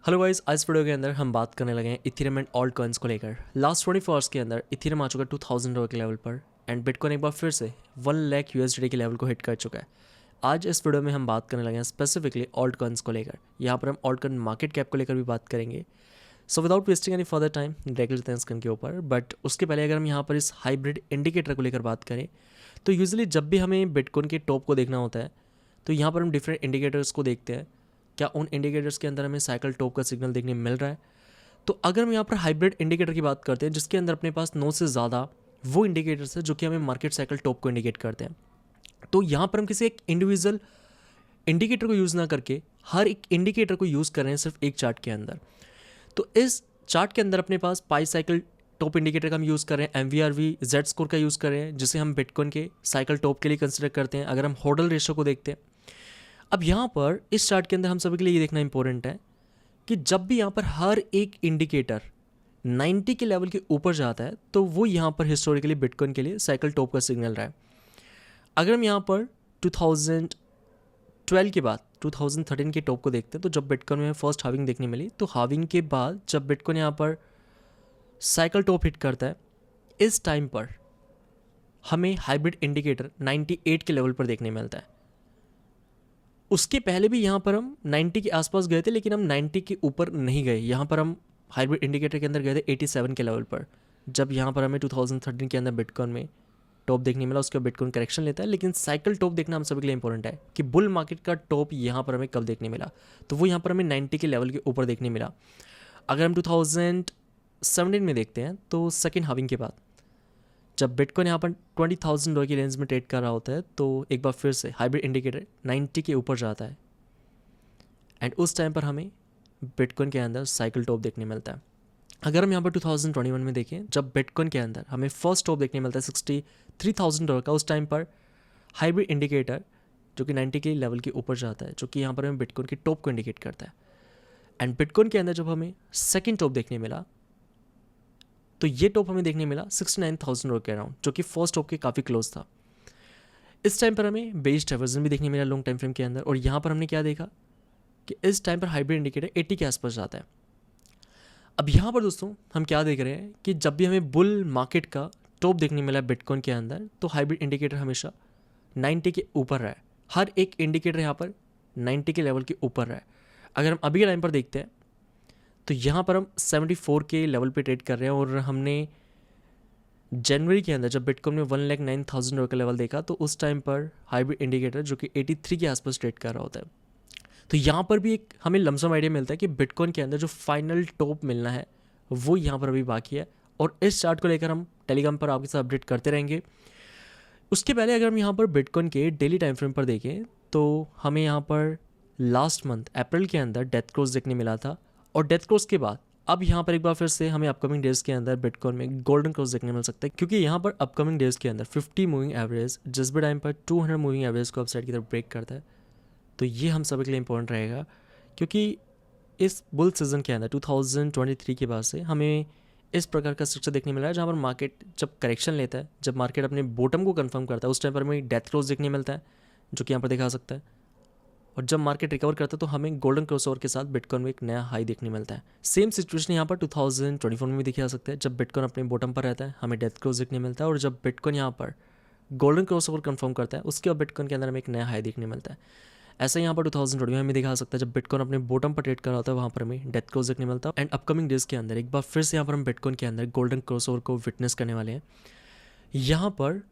Hello guys, आज video के अंदर हम बात करने लगे हैं इथेरियम एंड ऑल्ट कॉइन्स को लेकर। लास्ट 24 आवर्स के अंदर इथेरियम आ चुका है $2000 के लेवल पर एंड बिटकॉइन एक बार फिर से 1 लाख यूएसडी के लेवल को हिट कर चुका है। आज इस वीडियो में हम बात करने लगे हैं स्पेसिफिकली ऑल्ट कॉइन्स को लेकर। यहाँ पर हम ऑल्ट कॉइन मार्केट कैप को लेकर भी बात करेंगे। So without wasting any further time direct लेते हैं स्क्रीन के ऊपर। बट उसके पहले अगर हम यहाँ पर इस हाइब्रिड इंडिकेटर को लेकर बात करें तो यूजुअली जब भी हमें बिटकॉइन के टॉप को देखना होता है तो यहाँ पर हम डिफरेंट इंडिकेटर्स को देखते हैं। क्या उन इंडिकेटर्स के अंदर हमें साइकिल टॉप का सिग्नल देखने मिल रहा है? तो अगर हम यहाँ पर हाइब्रिड इंडिकेटर की बात करते हैं जिसके अंदर अपने पास 9 से ज़्यादा वो इंडिकेटर्स है जो कि हमें मार्केट साइकिल टॉप को इंडिकेट करते हैं, तो यहाँ पर हम किसी एक इंडिविजुअल इंडिकेटर को यूज़ ना करके हर एक इंडिकेटर को यूज़ कर रहे हैं सिर्फ एक चार्ट के अंदर। तो इस चार्ट के अंदर अपने पास पाई साइकिल टॉप इंडिकेटर का हम यूज़ कर रहे हैं, MVRV जेड स्कोर का यूज़ कर रहे हैं जिसे हम बिटकॉइन के साइकिल टॉप के लिए कंसिडर करते हैं। अगर हम होडल रेशो को देखते हैं, अब यहाँ पर इस चार्ट के अंदर हम सभी के लिए ये देखना इंपॉर्टेंट है कि जब भी यहाँ पर हर एक इंडिकेटर 90 के लेवल के ऊपर जाता है तो वो यहाँ पर हिस्टोरिकली बिटकॉइन के लिए साइकिल टॉप का सिग्नल रहा है। अगर हम यहाँ पर 2012 के बाद 2013 के टॉप को देखते हैं तो जब बिटकॉइन में फर्स्ट हाविंग देखने मिली, तो हाविंग के बाद जब बिटकॉइन यहाँ पर साइकिल टॉप हिट करता है, इस टाइम पर हमें हाइब्रिड इंडिकेटर 98 के लेवल पर देखने मिलता है। उसके पहले भी यहाँ पर हम 90 के आसपास गए थे लेकिन हम 90 के ऊपर नहीं गए। यहाँ पर हम हाइब्रिड इंडिकेटर के अंदर गए थे 87 के लेवल पर, जब यहाँ पर हमें 2013 के अंदर बिटकॉइन में टॉप देखने मिला। उसके बाद बिटकॉइन करेक्शन लेता है, लेकिन साइकिल टॉप देखना हम सभी के लिए इंपॉर्टेंट है कि बुल मार्केट का टॉप यहाँ पर हमें कब देखने मिला। तो वो यहाँ पर हमें 90 के लेवल के ऊपर देखने मिला। अगर हम 2017 में देखते हैं तो सेकेंड हाविंग के बाद जब बिटकॉइन यहाँ पर $20,000 की रेंज में ट्रेड कर रहा होता है तो एक बार फिर से हाइब्रिड इंडिकेटर 90 के ऊपर जाता है एंड उस टाइम पर हमें बिटकॉइन के अंदर साइकिल टॉप देखने मिलता है। अगर हम यहाँ पर 2021 में देखें, जब बिटकॉइन के अंदर हमें फर्स्ट टॉप देखने मिलता है $63,000 का, उस टाइम पर हाइब्रिड इंडिकेटर जो कि 90 के लेवल के ऊपर जाता है, जो कि यहाँ पर हमें बिटकॉइन के टॉप को इंडिकेट करता है। एंड बिटकॉइन के अंदर जब हमें सेकेंड टॉप देखने मिला तो ये टॉप हमें देखने मिला $69,000 के अराउंड, जो कि फर्स्ट टॉप के काफ़ी क्लोज था। इस टाइम पर हमें बेरिश डाइवर्जन भी देखने मिला लॉन्ग टाइम फ्रेम के अंदर, और यहाँ पर हमने क्या देखा कि इस टाइम पर हाइब्रिड इंडिकेटर 80 के आसपास जाता है। अब यहाँ पर दोस्तों हम क्या देख रहे हैं कि जब भी हमें बुल मार्केट का टॉप देखने मिला बिटकॉइन के अंदर तो हाइब्रिड इंडिकेटर हमेशा 90 के ऊपर रहा है। हर एक इंडिकेटर यहाँ पर 90 के लेवल के ऊपर रहा है। अगर हम अभी के टाइम पर देखते हैं तो यहाँ पर हम 74 के लेवल पे ट्रेड कर रहे हैं, और हमने जनवरी के अंदर जब बिटकॉइन में 1,09,000 का लेवल देखा तो उस टाइम पर हाइब्रिड इंडिकेटर जो कि 83 के आसपास ट्रेड कर रहा होता है। तो यहाँ पर भी एक हमें लमसम आइडिया मिलता है कि बिटकॉइन के अंदर जो फाइनल टॉप मिलना है वो यहाँ पर अभी बाकी है, और इस चार्ट को लेकर हम टेलीग्राम पर आपके साथ अपडेट करते रहेंगे। उसके पहले अगर हम यहाँ पर बिटकॉइन के डेली टाइम फ्रेम पर देखें तो हमें यहाँ पर लास्ट मंथ अप्रैल के अंदर डेथ क्रॉस देखने मिला था, और डेथ क्रॉस के बाद अब यहाँ पर एक बार फिर से हमें अपकमिंग डेज के अंदर बिटकॉइन में गोल्डन क्रॉस देखने मिल सकता है, क्योंकि यहाँ पर अपकमिंग डेज के अंदर 50 मूविंग एवरेज जिस भी टाइम पर 200 मूविंग एवरेज को अपसाइड की तरफ ब्रेक करता है, तो ये हम सभी के लिए इंपॉर्टेंट रहेगा। क्योंकि इस बुल सीजन के अंदर 2023 के बाद से हमें इस प्रकार का स्ट्रक्चर देखने मिल रहा है जहाँ पर मार्केट जब करेक्शन लेता है, जब मार्केट अपने बॉटम को कंफर्म करता है, उस टाइम पर हमें डेथ क्रॉस देखने मिलता है जो कि यहाँ पर दिखा सकता है, और जब मार्केट रिकवर करता है तो हमें गोल्डन क्रॉसओवर के साथ बिटकॉइन में एक नया हाई देखने मिलता है। सेम सिचुएशन यहाँ पर 2024 में भी देखी जा सकता है। जब बिटकॉइन अपने बॉटम पर रहता है हमें डेथ क्रॉस देखने मिलता है, और जब बिटकॉइन यहाँ पर गोल्डन क्रॉसओवर कंफर्म करता है उसके बाद बिटकॉइन के अंदर हमें एक नया हाई देखने मिलता है। ऐसा यहाँ पर 2021 में दिखा सकता है, जब बिटकॉइन अपने बॉटम पर ट्रेड कर रहा होता है वहाँ पर हमें डेथ क्रॉस देखने मिलता है। एंड अपकमिंग डेज के अंदर एक बार फिर से यहाँ पर हम बिटकॉइन के अंदर गोल्डन क्रॉसओवर को विटनेस करने वाले हैं। यहाँ पर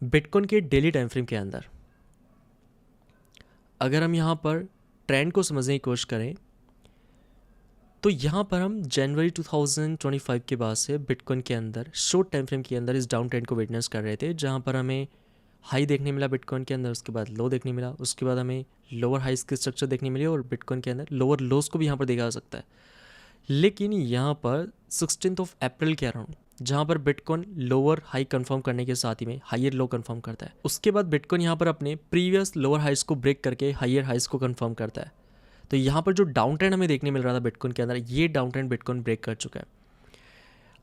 बिटकॉइन के डेली टाइम फ्रेम के अंदर अगर हम यहाँ पर ट्रेंड को समझने की कोशिश करें तो यहाँ पर हम जनवरी 2025 के बाद से बिटकॉइन के अंदर शॉर्ट टाइम फ्रेम के अंदर इस डाउन ट्रेंड को विटनेस कर रहे थे, जहाँ पर हमें हाई देखने मिला बिटकॉइन के अंदर, उसके बाद लो देखने मिला, उसके बाद हमें लोअर हाइस की स्ट्रक्चर देखने मिली, और बिटकॉइन के अंदर लोअर लोस को भी यहाँ पर देखा जा सकता है। लेकिन यहाँ पर 16 अप्रैल के अराउंड जहाँ पर बिटकॉइन लोअर हाई कंफर्म करने के साथ ही में हायर लो कंफर्म करता है, उसके बाद बिटकॉइन यहाँ पर अपने प्रीवियस लोअर हाइस को ब्रेक करके हायर हाइस को कंफर्म करता है। तो यहाँ पर जो डाउन ट्रेंड हमें देखने मिल रहा था बिटकॉइन के अंदर, ये डाउन ट्रेंड बिटकॉइन ब्रेक कर चुका है।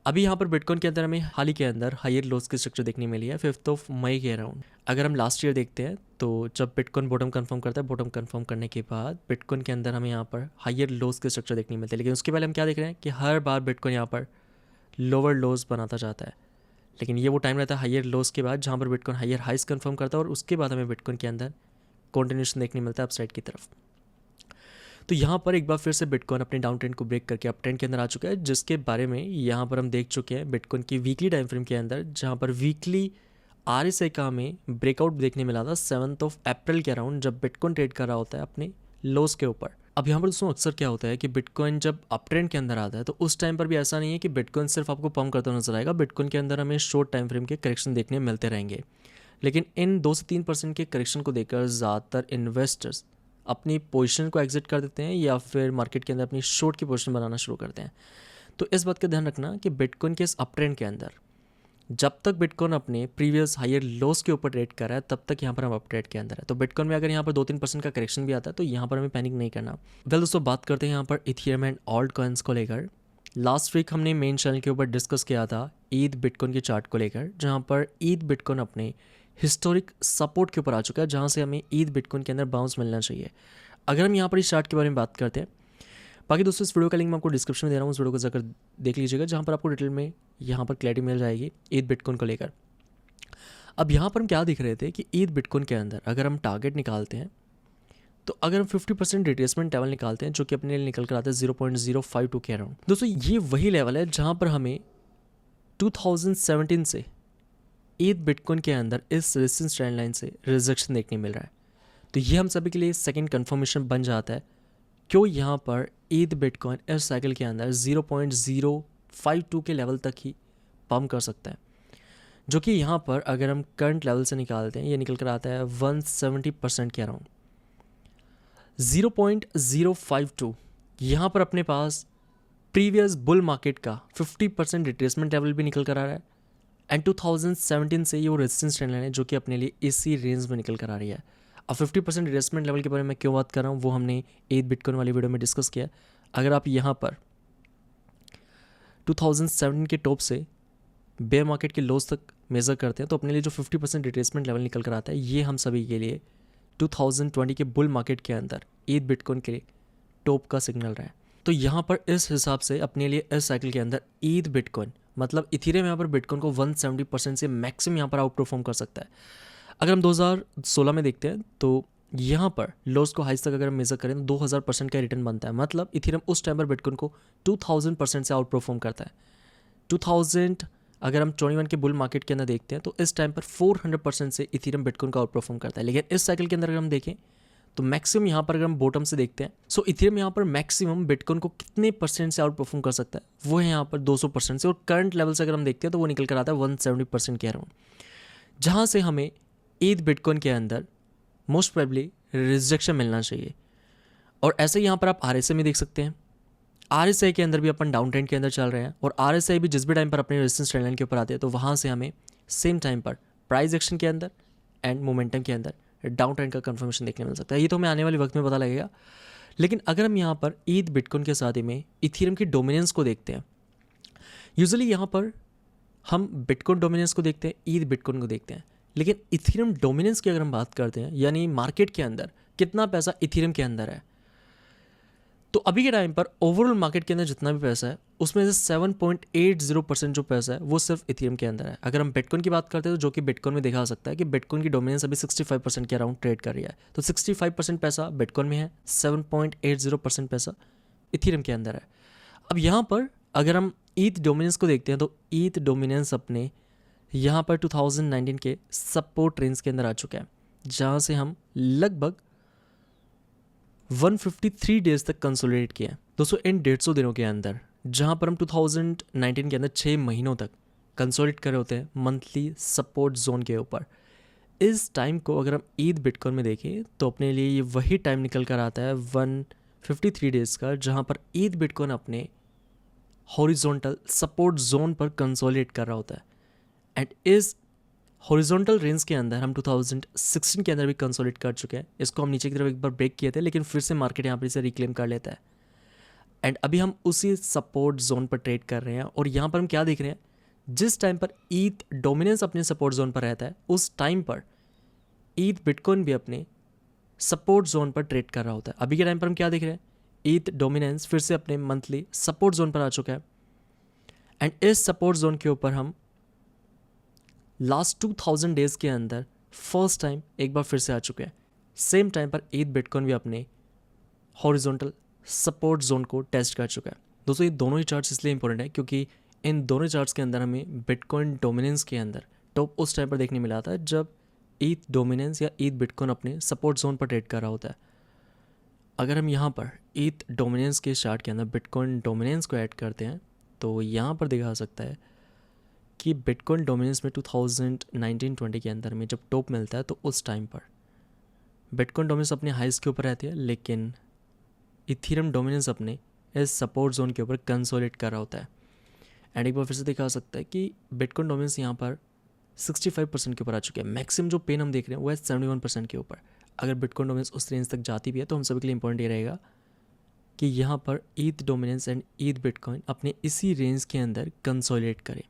अभी यहाँ पर बिटकॉइन के अंदर हमें हाल ही के अंदर हायर लोज की स्ट्रक्चर देखने मिली है 5 मई के अराउंड। अगर हम लास्ट ईयर देखते हैं तो जब बिटकॉइन बॉटम कंफर्म करता है, बॉटम कंफर्म करने के बाद बिटकॉइन के अंदर हमें यहाँ पर हायर लोज की स्ट्रक्चर देखने मिलती है। लेकिन उसके पहले हम क्या देख रहे हैं कि हर बार बिटकॉइन यहाँ पर लोअर लोज बनाता जाता है, लेकिन ये वो टाइम रहता है हायर लोज के बाद जहाँ पर बिटकॉइन हायर हाइस कंफर्म करता है और उसके बाद हमें बिटकॉइन के अंदर कॉन्टिन्यूशन देखने मिलता है अपसाइड की तरफ। तो यहाँ पर एक बार फिर से बिटकॉइन अपने डाउन ट्रेंड को ब्रेक करके अप ट्रेंड के अंदर आ चुका है, जिसके बारे में यहाँ पर हम देख चुके हैं बिटकॉइन की वीकली टाइम फ्रेम के अंदर, जहाँ पर वीकली RSI का हमें ब्रेकआउट देखने मिला था 7 अप्रैल के अराउंड, जब बिटकॉइन ट्रेड कर रहा होता है अपने लोस के ऊपर। अब यहाँ पर दोस्तों अक्सर क्या होता है कि बिटकॉइन जब अप ट्रेंड के अंदर आता है तो उस टाइम पर भी ऐसा नहीं है कि बिटकॉइन सिर्फ आपको पंप करता नजर आएगा। बिटकॉइन के अंदर हमें शॉर्ट टाइम फ्रेम के करेक्शन देखने मिलते रहेंगे, लेकिन इन 2 से 3% के करेक्शन को देखकर ज़्यादातर इन्वेस्टर्स अपनी पोजीशन को एग्जिट कर देते हैं या फिर मार्केट के अंदर अपनी शॉर्ट की पोजीशन बनाना शुरू करते हैं। तो इस बात का ध्यान रखना कि बिटकॉइन के इस अप ट्रेंड के अंदर जब तक बिटकॉइन अपने प्रीवियस हायर लॉस के ऊपर ट्रेड कर रहा है तब तक यहाँ पर हम अप ट्रेड के अंदर है। तो बिटकॉइन में अगर यहाँ पर 2-3% का करेक्शन भी आता है तो यहाँ पर हमें पैनिक नहीं करना। वेल दोस्तों, बात करते हैं यहाँ पर इथेरियम एंड ऑल्ट कॉइन्स को लेकर। लास्ट वीक हमने मेन चैनल के ऊपर डिस्कस किया था ईद बिटकॉइन के चार्ट को लेकर, जहाँ पर ईद बिटकॉइन अपने हिस्टोरिक सपोर्ट के ऊपर आ चुका है, जहाँ से हमें ईद बिटकॉइन के अंदर बाउंस मिलना चाहिए। अगर हम यहाँ पर इस चार्ट के बारे में बात करते हैं, बाकी दोस्तों इस वीडियो का लिंक मैं आपको डिस्क्रिप्शन में दे रहा हूँ, उस वीडियो को जाकर देख लीजिएगा, जहाँ पर आपको डिटेल में यहाँ पर क्लैरिटी मिल जाएगी ईद बिटकॉइन को लेकर। अब यहाँ पर हम क्या देख रहे थे कि ईद बिटकॉइन के अंदर अगर हम टारगेट निकालते हैं तो अगर हम 50% रिट्रेसमेंट लेवल निकालते हैं, जो कि अपने लिए निकल कर आता है 0.052 के अराउंड। दोस्तों ये वही लेवल है जहाँ पर हमें 2017 से ईद बिटकॉइन के अंदर इस रेजिस्टेंस ट्रेंड लाइन से रिजेक्शन देखने मिल रहा है। तो ये हम सभी के लिए सेकंड कंफर्मेशन बन जाता है क्यों यहाँ पर ईद बिटकॉइन इस साइकिल के अंदर 0.052 के लेवल तक ही पंप कर सकता है, जो कि यहाँ पर अगर हम करंट लेवल से निकालते हैं ये निकल कर आता है 170% के अराउंड। 0.052 यहाँ पर अपने पास प्रीवियस बुल मार्केट का 50% रिट्रेसमेंट लेवल भी निकल कर आ रहा है, एंड 2017 से ये वो रेजिस्टेंस ट्रेंड लाइन है जो कि अपने लिए इसी रेंज में निकल कर आ रही है। अब 50% रिट्रेसमेंट लेवल के बारे में क्यों बात कर रहा हूँ वो हमने ईद बिटकॉइन वाली वीडियो में डिस्कस किया। अगर आप यहाँ पर 2017 के टॉप से बेयर मार्केट के लोस तक मेजर करते हैं तो अपने लिए जो 50% रिट्रेसमेंट लेवल निकल कर आता है ये हम सभी के लिए 2020 के बुल मार्केट के अंदर ईद बिटकॉइन के लिए टॉप का सिग्नल रहा है। तो यहाँ पर इस हिसाब से अपने लिए इस साइकिल के अंदर ईद बिटकॉइन मतलब इथेरियम यहाँ पर बिटकॉइन को 170% से मैक्सिमम यहाँ पर आउट परफॉर्म कर सकता है। अगर हम 2016 में देखते हैं तो यहाँ पर लॉस को हाइस तक अगर हम मेजर करें तो 2000% का रिटर्न बनता है, मतलब इथेरियम उस टाइम पर बिटकॉइन को 2000% से आउट परफॉर्म करता है। 2000 अगर हम 21 के बुल मार्केट के अंदर देखते हैं तो इस टाइम पर 400% से इथेरियम बिटकॉइन का आउट परफॉर्म करता है। लेकिन इस साइकिल के अंदर अगर हम देखें तो मैक्सिमम यहाँ पर अगर हम बॉटम से देखते हैं सो इथेरियम यहाँ पर मैक्सिमम बिटकॉइन को कितने % से आउट परफॉर्म कर सकता है वो है यहाँ पर 200% से, और करंट लेवल से अगर हम देखते हैं तो वो निकल कर आता है 170% के अराउंड, जहाँ से हमें ईद बिटकॉइन के अंदर मोस्ट प्रोबेबली रिजेक्शन मिलना चाहिए। और ऐसे यहाँ पर आप RSI में देख सकते हैं, RSI के अंदर भी अपन डाउन ट्रेंड के अंदर चल रहे हैं, और RSI भी जिस भी टाइम पर अपने रेजिस्टेंस ट्रेंड लाइन के ऊपर आते हैं तो वहाँ से हमें सेम टाइम पर प्राइस एक्शन के अंदर एंड मोमेंटम के अंदर डाउन ट्रेंड का कंफर्मेशन देखने मिल सकता है। ये तो हमें आने वाले वक्त में पता लगेगा। लेकिन अगर हम यहाँ पर ईद बिटकॉइन के साथ ही में इथेरियम की डोमिनेंस को देखते हैं, यूजुअली यहाँ पर हम बिटकॉइन डोमिनेंस को देखते हैं, ईद बिटकॉइन को देखते हैं, लेकिन इथेरियम डोमिनेंस की अगर हम बात करते हैं यानी मार्केट के अंदर कितना पैसा इथेरियम के अंदर है, तो अभी के टाइम पर ओवरऑल मार्केट के अंदर जितना भी पैसा है उसमें से 7.80% जो पैसा है वो सिर्फ इथेरियम के अंदर है। अगर हम बिटकॉइन की बात करते हैं तो जो कि बिटकॉइन में देखा जा सकता है कि बिटकॉइन की डोमिनेंस अभी 65% के अराउंड ट्रेड कर रही है, तो 65% पैसा बिटकॉइन में है, 7.80% पैसा इथेरियम के अंदर है। अब यहाँ पर अगर हम ईथ डोमिनेंस को देखते हैं तो ईथ डोमिनेंस अपने यहाँ पर 2019 के सपोर्ट रेंज के अंदर आ चुका है, जहाँ से हम लगभग 153 डेज तक कंसोलिडेट किया है। दोस्तों इन 150 दिनों के अंदर जहाँ पर हम 2019 के अंदर 6 महीनों तक कंसोलिडेट कर रहे होते हैं मंथली सपोर्ट जोन के ऊपर, इस टाइम को अगर हम ईद बिटकॉइन में देखें तो अपने लिए ये वही टाइम निकल कर आता है 153 डेज का, जहाँ पर ईद बिटकॉइन अपने हॉरिजॉन्टल सपोर्ट जोन पर कंसोलिडेट कर रहा होता है। एंड इस हॉरिजॉन्टल रेंज के अंदर हम 2016 के अंदर भी कंसोलिडेट कर चुके हैं। इसको हम नीचे की तरफ एक बार ब्रेक किए थे, लेकिन फिर से मार्केट यहाँ पर इसे रिक्लेम कर लेता है। एंड अभी हम उसी सपोर्ट जोन पर ट्रेड कर रहे हैं। और यहाँ पर हम क्या देख रहे हैं, जिस टाइम पर ईथ डोमिनेंस अपने सपोर्ट जोन पर रहता है उस टाइम पर ईथ बिटकॉइन भी अपने सपोर्ट जोन पर ट्रेड कर रहा होता है। अभी के टाइम पर हम क्या देख रहे हैं, ईथ डोमिनेंस फिर से अपने मंथली सपोर्ट जोन पर आ चुका है। एंड इस सपोर्ट जोन के ऊपर हम लास्ट 2000 डेज के अंदर फर्स्ट टाइम एक बार फिर से आ चुके हैं। सेम टाइम पर ईथ बिटकॉइन भी अपने हॉरिजॉन्टल सपोर्ट जोन को टेस्ट कर चुका है। दोस्तों ये दोनों ही चार्ट्स इसलिए इंपॉर्टेंट है क्योंकि इन दोनों चार्ट्स के अंदर हमें बिटकॉइन डोमिनेंस के अंदर टॉप उस टाइम पर देखने मिला था जब ईथ डोमिनेंस या ईथ बिटकॉइन अपने सपोर्ट जोन पर ट्रेड कर रहा होता है। अगर हम यहाँ पर ईथ डोमिनेंस के चार्ट के अंदर बिटकॉइन डोमिनेंस को ऐड करते हैं तो यहाँ पर देखा जा सकता है कि बिटकॉइन डोमिनेंस में 2019-20 के अंदर में जब टॉप मिलता है तो उस टाइम पर बिटकॉइन डोमिनेंस अपने हाइस्ट के ऊपर रहती है, लेकिन इथीरियम डोमिनेंस अपने इस सपोर्ट जोन के ऊपर कंसोलिडेट कर रहा होता है। एंड एक बार फिर से देखा जा सकता है कि बिटकॉइन डोमिनेंस यहाँ पर 65% के ऊपर आ चुके हैं। मैक्सिमम जो पेन हम देख रहे हैं वो है 71% के ऊपर। अगर बिटकॉइन डोमिनेंस उस रेंज तक जाती भी है तो हम सभी के लिए इंपॉर्टेंट ये रहेगा कि यहाँ पर ईथ डोमिनेंस एंड ईथ बिटकॉइन अपने इसी रेंज के अंदर कंसोलिडेट करें।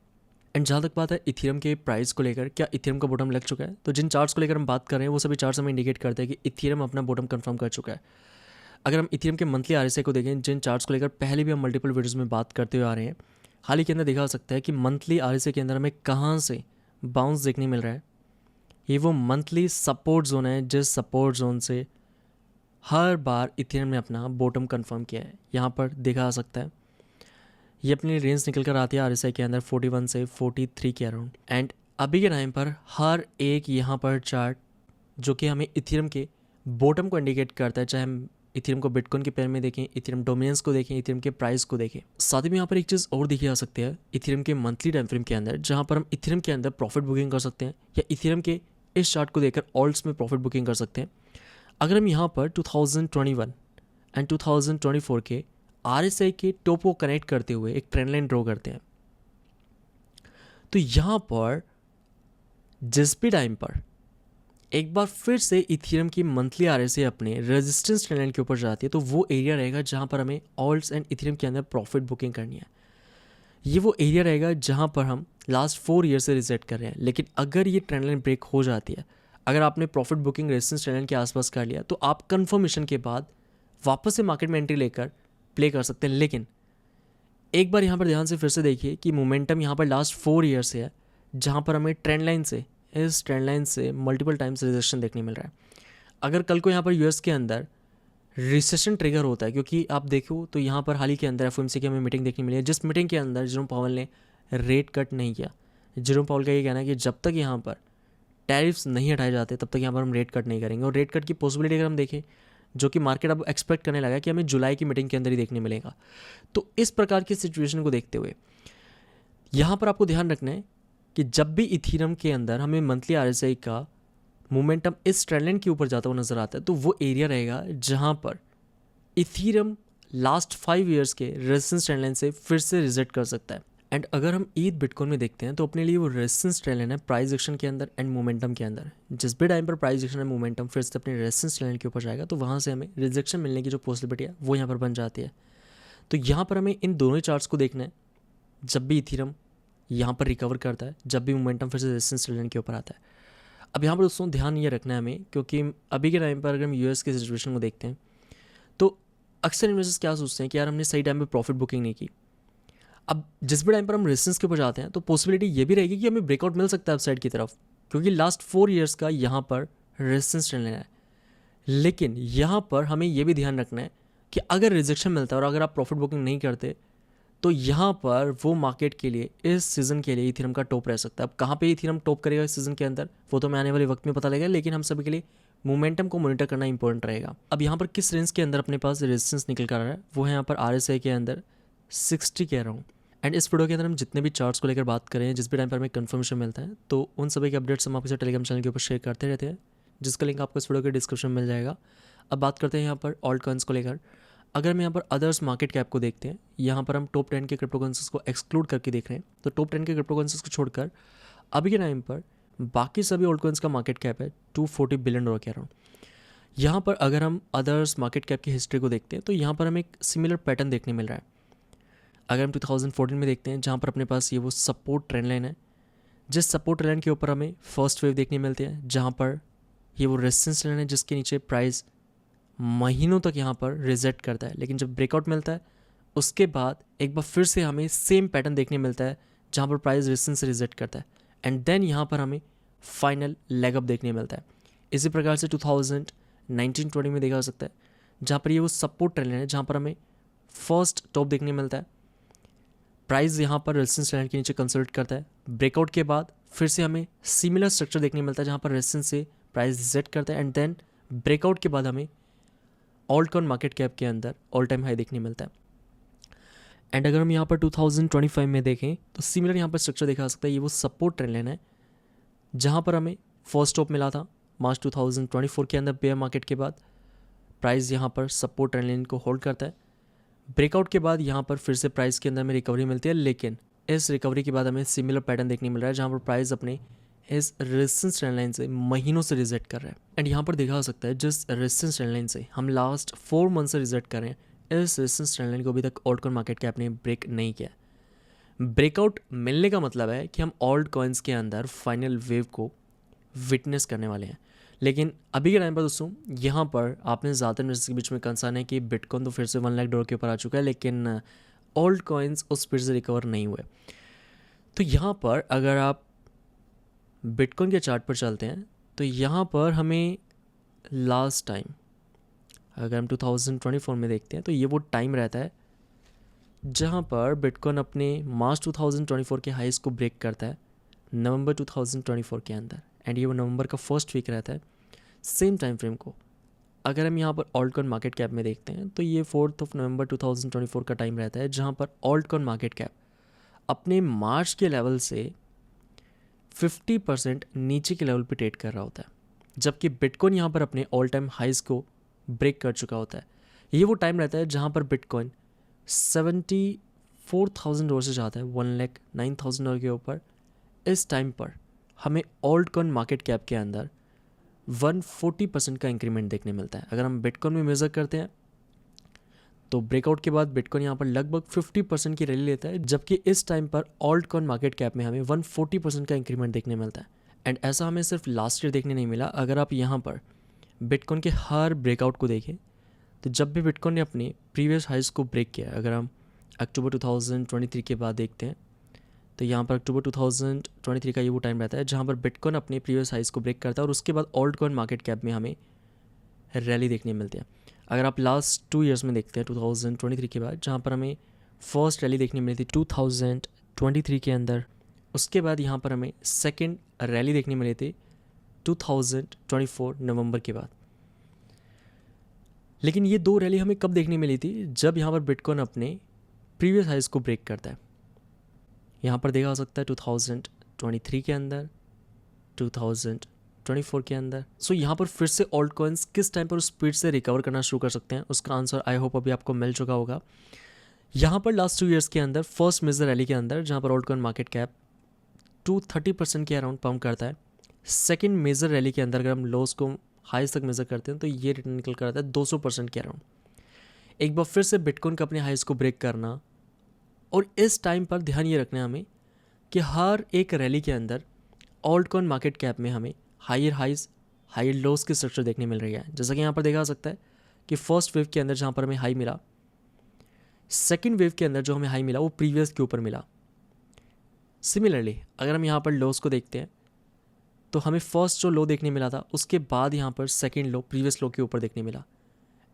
एंड जहाँ तक बात है इथीरियम के प्राइस को लेकर, क्या इथीरियम का बॉटम लग चुका है? तो जिन चार्ट्स को लेकर हम बात कर रहे हैं वो सभी चार्ट्स हमें इंडिकेट करते हैं कि इथीरियम अपना बॉटम कंफर्म कर चुका है। अगर हम इथीरियम के मंथली आरएसआई को देखें, जिन चार्ट्स को लेकर पहले भी हम मल्टीपल वीडियोस में बात करते हुए आ रहे हैं, हाल ही के अंदर देखा जा सकता है कि मंथली आरएसआई के अंदर हमें कहाँ से बाउंस देखने मिल रहा है। ये वो मंथली सपोर्ट जोन है जिस सपोर्ट जोन से हर बार इथीरियम ने अपना बॉटम कंफर्म किया है। यहाँ पर देखा जा सकता है ये अपनी रेंज निकल कर आती है आरएसआई के अंदर 41 से 43 के अराउंड। एंड अभी के टाइम पर हर एक यहाँ पर चार्ट जो कि हमें इथीरियम के बॉटम को इंडिकेट करता है, चाहे हम इथीरियम को बिटकॉइन के पेयर में देखें, इथीरियम डोमिनेंस को देखें, इथीरियम के प्राइस को देखें। साथ ही में यहाँ पर एक चीज़ और देखी जा सकती है इथीरियम के मंथली टाइम फ्रेम के अंदर, जहाँ पर हम इथीरियम के अंदर प्रॉफिट बुकिंग कर सकते हैं या इथीरियम के इस चार्ट को देखकर ऑल्ट्स में प्रॉफिट बुकिंग कर सकते हैं। अगर हम यहाँ पर 2021 एंड 2024 के आरएसआई के टॉप को कनेक्ट करते हुए एक ट्रेंड लाइन ड्रॉ करते हैं तो यहाँ पर जिस भी टाइम पर एक बार फिर से इथीरियम की मंथली आरएसआई अपने रेजिस्टेंस ट्रेंड लाइन के ऊपर जाती है तो वो एरिया रहेगा जहाँ पर हमें ऑल्ट्स एंड इथीरियम के अंदर प्रॉफिट बुकिंग करनी है। ये वो एरिया रहेगा जहाँ पर हम लास्ट 4 ईयर से रिसेट कर रहे हैं। लेकिन अगर ये ट्रेंड लाइन ब्रेक हो जाती है, अगर आपने profit booking resistance trend line के आसपास कर लिया, तो आप कंफर्मेशन के बाद वापस से मार्केट में एंट्री लेकर प्ले कर सकते हैं। लेकिन एक बार यहाँ पर ध्यान से फिर से देखिए कि मोमेंटम यहाँ पर लास्ट 4 ईयर से है, जहाँ पर हमें ट्रेंड लाइन से, इस ट्रेंड लाइन से मल्टीपल टाइम्स रिजेक्शन देखने मिल रहा है। अगर कल को यहाँ पर यूएस के अंदर रिसेशन ट्रिगर होता है, क्योंकि आप देखो तो यहाँ पर हाल ही के अंदर एफओएमसी की हमें मीटिंग देखने मिली है, जिस मीटिंग के अंदर जेरोम पावल ने रेट कट नहीं किया। जेरोम पावल का ये कहना है कि जब तक यहाँ पर टैरिफ्स नहीं हटाए जाते तब तक यहाँ पर हम रेट कट नहीं करेंगे। और रेट कट की पॉसिबिलिटी अगर हम देखें, जो कि मार्केट अब एक्सपेक्ट करने लगा है कि हमें जुलाई की मीटिंग के अंदर ही देखने मिलेगा। तो इस प्रकार की सिचुएशन को देखते हुए यहाँ पर आपको ध्यान रखना है कि जब भी इथीरियम के अंदर हमें मंथली आरएसआई का मोमेंटम इस ट्रेंड लाइन के ऊपर जाता हुआ नजर आता है तो वो एरिया रहेगा जहाँ पर इथीरियम लास्ट 5 ईयर्स के रेजिस्टेंस ट्रेंड लाइन से फिर से रिजेक्ट कर सकता है। एंड अगर हम ईथ बिटकॉइन में देखते हैं तो अपने लिए वो रेजिस्टेंस ट्रेंड लाइन है प्राइस एक्शन के अंदर एंड मोमेंटम के अंदर। जिस भी टाइम पर प्राइस एक्शन एंड मोमेंटम फिर से अपने रेजिस्टेंस ट्रेंड लाइन के ऊपर जाएगा तो वहाँ से हमें रिजेक्शन मिलने की जो पॉसिबिलिटी है वो यहाँ पर बन जाती है। तो यहाँ पर हमें इन दोनों ही चार्ट्स को देखना है। जब भी इथीरियम यहाँ पर रिकवर करता है, जब भी मोमेंटम फिर से रेजिस्टेंस ट्रेंड लाइन के ऊपर आता है। अब यहाँ पर दोस्तों ध्यान ये रखना है हमें, क्योंकि अभी के टाइम पर अगर हम यूएस की सिचुएशन को देखते हैं तो अक्सर इन्वेस्टर्स क्या सोचते हैं कि यार हमने सही टाइम पे प्रॉफिट बुकिंग नहीं की। अब जिस भी टाइम पर हम रेजिस्टेंस के ऊपर जाते हैं तो पॉसिबिलिटी ये भी रहेगी कि हमें ब्रेकआउट मिल सकता है अपसाइड की तरफ, क्योंकि लास्ट 4 ईयर्स का यहाँ पर रेजिस्टेंस ट्रेंड लाइन है। लेकिन यहाँ पर हमें ये भी ध्यान रखना है कि अगर रिजेक्शन मिलता है और अगर आप प्रॉफिट बुकिंग नहीं करते तो यहाँ पर वो मार्केट के लिए इस सीज़न के लिए इथीरियम का टॉप रह सकता है। अब कहाँ पे इथीरियम टॉप करेगा इस सीज़न के अंदर वो तो मैं आने वाले वक्त में पता लगेगा, लेकिन हम सभी के लिए मोमेंटम को मॉनिटर करना इंपॉर्टेंट रहेगा। अब यहाँ पर किस रेंज के अंदर अपने पास रेजिस्टेंस निकल कर आ रहा है वो है यहाँ पर आरएसआई के अंदर 60 के अराउंड। एंड इस वीडियो के अंदर हम जितने भी चार्ट्स को लेकर बात करें, जिस भी टाइम पर हमें कंफर्मेशन मिलता है तो उन सभी के अपडेट्स हम आपके साथ टेलीग्राम चैनल के ऊपर शेयर करते रहते हैं, जिसका लिंक आपको इस वीडियो के डिस्क्रिप्शन में मिल जाएगा। अब बात करते हैं यहाँ पर ऑल्ट कॉइन्स को लेकर। अगर हम यहाँ पर अदर्स मार्केट कैप को देखते हैं, यहाँ पर हम टॉप 10 के क्रिप्टो करेंसीज को एक्सक्लूड करके देख रहे हैं। तो टॉप 10 के क्रिप्टो करेंसीज को छोड़कर अभी के टाइम पर बाकी सभी ऑल्ट कॉइन्स का मार्केट कैप है $240 बिलियन के अराउंड। यहाँ पर अगर हम अदर्स मार्केट कैप की हिस्ट्री को देखते हैं तो यहाँ पर हमें एक सिमिलर पैटर्न देखने मिल रहा है। अगर हम 2014 में देखते हैं जहाँ पर अपने पास ये वो सपोर्ट ट्रेंड लाइन है, जिस सपोर्ट ट्रेंड के ऊपर हमें फर्स्ट वेव देखने मिलती है, जहाँ पर ये वो रेजिस्टेंस लाइन है जिसके नीचे प्राइस महीनों तक यहाँ पर रिजेक्ट करता है, लेकिन जब ब्रेकआउट मिलता है उसके बाद एक बार फिर से हमें सेम पैटर्न देखने मिलता है जहाँ पर प्राइस रेजिस्टेंस से रिजेक्ट करता है एंड देन यहाँ पर हमें फाइनल लेग अप देखने मिलता है। इसी प्रकार से 2019-20 में देखा जा सकता है जहाँ पर ये वो सपोर्ट ट्रेंड है जहाँ पर हमें फर्स्ट टॉप देखने मिलता है, प्राइस यहाँ पर रेजिस्टेंस लाइन के नीचे कंसल्ट करता है, ब्रेकआउट के बाद फिर से हमें सिमिलर स्ट्रक्चर देखने मिलता है जहाँ पर रेजिस्टेंस से प्राइस रिजेक्ट करता है एंड देन ब्रेकआउट के बाद हमें ऑल्ट कॉइन मार्केट कैप के अंदर ऑल टाइम हाई देखने मिलता है। एंड अगर हम यहाँ पर 2025 में देखें तो सिमिलर यहाँ पर स्ट्रक्चर देखा जा सकता है। ये वो सपोर्ट ट्रेंड लाइन है जहाँ पर हमें फर्स्ट टॉप मिला था मार्च 2024 के अंदर बेयर मार्केट के बाद, प्राइस यहाँ पर सपोर्ट ट्रेंड लाइन को होल्ड करता है, ब्रेकआउट के बाद यहाँ पर फिर से प्राइस के अंदर में रिकवरी मिलती है, लेकिन इस रिकवरी के बाद हमें सिमिलर पैटर्न देखने मिल रहा है जहाँ पर प्राइस अपने इस रेजिस्टेंस ट्रेंड लाइन से महीनों से रिजेक्ट कर रहा है। एंड यहाँ पर देखा जा सकता है जिस रेजिस्टेंस ट्रेंड लाइन से हम लास्ट 4 मंथ से रिजेक्ट कर रहे हैं, इस रेजिस्टेंस ट्रेंड लाइन को अभी तक ऑल्ट कॉइन मार्केट कैप ने ब्रेक नहीं किया। ब्रेकआउट मिलने का मतलब है कि हम ऑल्ट कॉइन्स के अंदर फाइनल वेव को विटनेस करने वाले हैं। लेकिन अभी के टाइम पर दोस्तों यहाँ पर आपने ज़्यादातर इन्वेस्टर्स के बीच में कंसर्न है कि बिटकॉइन तो फिर से 1 लाख डॉलर के ऊपर आ चुका है, लेकिन ऑल्ट कॉइन्स उस स्पीड से रिकवर नहीं हुए। तो यहाँ पर अगर आप बिटकॉइन के चार्ट पर चलते हैं तो यहाँ पर हमें लास्ट टाइम अगर हम 2024 में देखते हैं तो ये वो टाइम रहता है जहाँ पर बिटकॉइन अपने मार्च 2024 के हाईस को ब्रेक करता है नवंबर 2024 के अंदर एंड ये वो नवंबर का फर्स्ट वीक रहता है। सेम टाइम फ्रेम को अगर हम यहाँ पर ऑल्ट कॉइन मार्केट कैप में देखते हैं तो ये 4 नवंबर 2024 का टाइम रहता है जहाँ पर ऑल्ट कॉइन मार्केट कैप अपने मार्च के लेवल से 50% नीचे के लेवल पे ट्रेड कर रहा होता है, जबकि बिटकॉइन यहाँ पर अपने ऑल टाइम हाइज को ब्रेक कर चुका होता है। ये वो टाइम रहता है जहाँ पर बिटकॉइन 74,000 डॉलर से जाता है 1,09,000 डॉलर के ऊपर। इस टाइम पर हमें ऑल्ट कॉइन मार्केट कैप के अंदर 140% का इंक्रीमेंट देखने मिलता है। अगर हम बिटकॉइन में मेजर करते हैं तो ब्रेकआउट के बाद बिटकॉइन यहाँ पर लगभग 50% की रैली लेता है, जबकि इस टाइम पर ऑल्ट कॉइन मार्केट कैप में हमें 140% का इंक्रीमेंट देखने मिलता है। एंड ऐसा हमें सिर्फ लास्ट ईयर देखने नहीं मिला। अगर आप यहाँ पर बिटकॉइन के हर ब्रेकआउट को देखें तो जब भी बिटकॉइन ने अपने प्रीवियस हाइज को ब्रेक किया, अगर हम अक्टूबर 2023 के बाद देखते हैं तो यहाँ पर अक्टूबर 2023 का ये वो टाइम रहता है जहाँ पर बिटकॉइन अपने प्रीवियस हाइज को ब्रेक करता है और उसके बाद ऑल्ट कॉइन मार्केट कैप में हमें रैली देखने मिलती है। अगर आप लास्ट 2 ईयर्स में देखते हैं 2023 के बाद, जहाँ पर हमें फर्स्ट रैली देखने मिली थी 2023 के अंदर, उसके बाद यहाँ पर हमें सेकेंड रैली देखने मिली थी 2024 नवंबर के बाद। लेकिन ये 2 रैली हमें कब देखने मिली थी? जब यहाँ पर बिटकॉइन अपने प्रीवियस हाइज को ब्रेक करता है। यहाँ पर देखा जा सकता है 2023 के अंदर, 2024 के अंदर। सो यहाँ पर फिर से ऑल्ट कॉइन्स किस टाइम पर स्पीड से रिकवर करना शुरू कर सकते हैं, उसका आंसर आई होप अभी आपको मिल चुका होगा। यहाँ पर लास्ट 2 ईयर्स के अंदर फर्स्ट मेजर रैली के अंदर जहाँ पर ऑल्ट कॉइन मार्केट कैप 230% के अराउंड पंप करता है। सेकेंड मेजर रैली के अंदर अगर हम लोस को हाइज तक मेजर करते हैं तो ये रिटर्न निकल कर आता है 200% के अराउंड। एक बार फिर से बिटकॉइन का अपने हाइज को ब्रेक करना, और इस टाइम पर ध्यान ये रखना है हमें कि हर एक रैली के अंदर ऑल्ट कॉइन मार्केट कैप में हमें हायर हाइज हायर लोस की स्ट्रक्चर देखने मिल रही है। जैसा कि यहाँ पर देखा जा सकता है कि फर्स्ट वेव के अंदर जहाँ पर हमें हाई मिला, सेकेंड वेव के अंदर जो हमें हाई मिला वो प्रीवियस के ऊपर मिला। सिमिलरली अगर हम यहाँ पर लोस को देखते हैं तो हमें फर्स्ट जो लो देखने मिला था उसके बाद यहाँ पर सेकेंड लो प्रीवियस लो के ऊपर देखने मिला।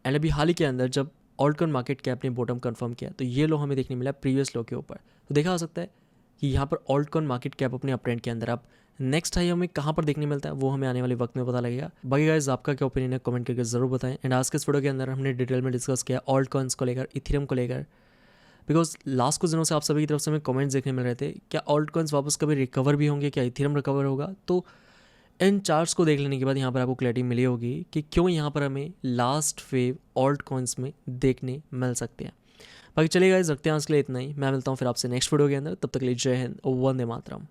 एंड अभी हाल ही के अंदर जब ऑल्ट कॉइन मार्केट कैप ने बॉटम कंफर्म किया तो ये लो हमें देखने मिला प्रीवियस लो के ऊपर। तो देखा जा सकता है कि यहाँ पर ऑल्ट कॉइन मार्केट कैप अपने अपट्रेंड के अंदर, अब नेक्स्ट हाई हमें कहाँ पर देखने मिलता है वो हमें आने वाले वक्त में पता लगेगा। बाकी गाइस आपका क्या ओपिनियन है कमेंट करके ज़रूर बताएं। एंड आज के इस वीडियो के अंदर हमने डिटेल में डिस्कस किया ऑल्ट कॉइन्स को लेकर, इथेरियम को लेकर, बिकॉज लास्ट कुछ दिनों से आप सभी की तरफ से हमें कमेंट्स देखने मिल रहे थे क्या ऑल्ट कॉइन्स वापस कभी रिकवर भी होंगे, क्या इथेरियम रिकवर होगा। तो इन चार्ट्स को देख लेने के बाद यहाँ पर आपको क्लैरिटी मिली होगी कि क्यों यहाँ पर हमें लास्ट वेव ऑल्ट कॉइन्स में देखने मिल सकते हैं। बाकी चलिए गाइस रखते हैं आज के लिए इतना ही। मैं मिलता हूँ फिर आपसे नेक्स्ट वीडियो के अंदर। तब तक के लिए जय हिंद, वंदे मातरम।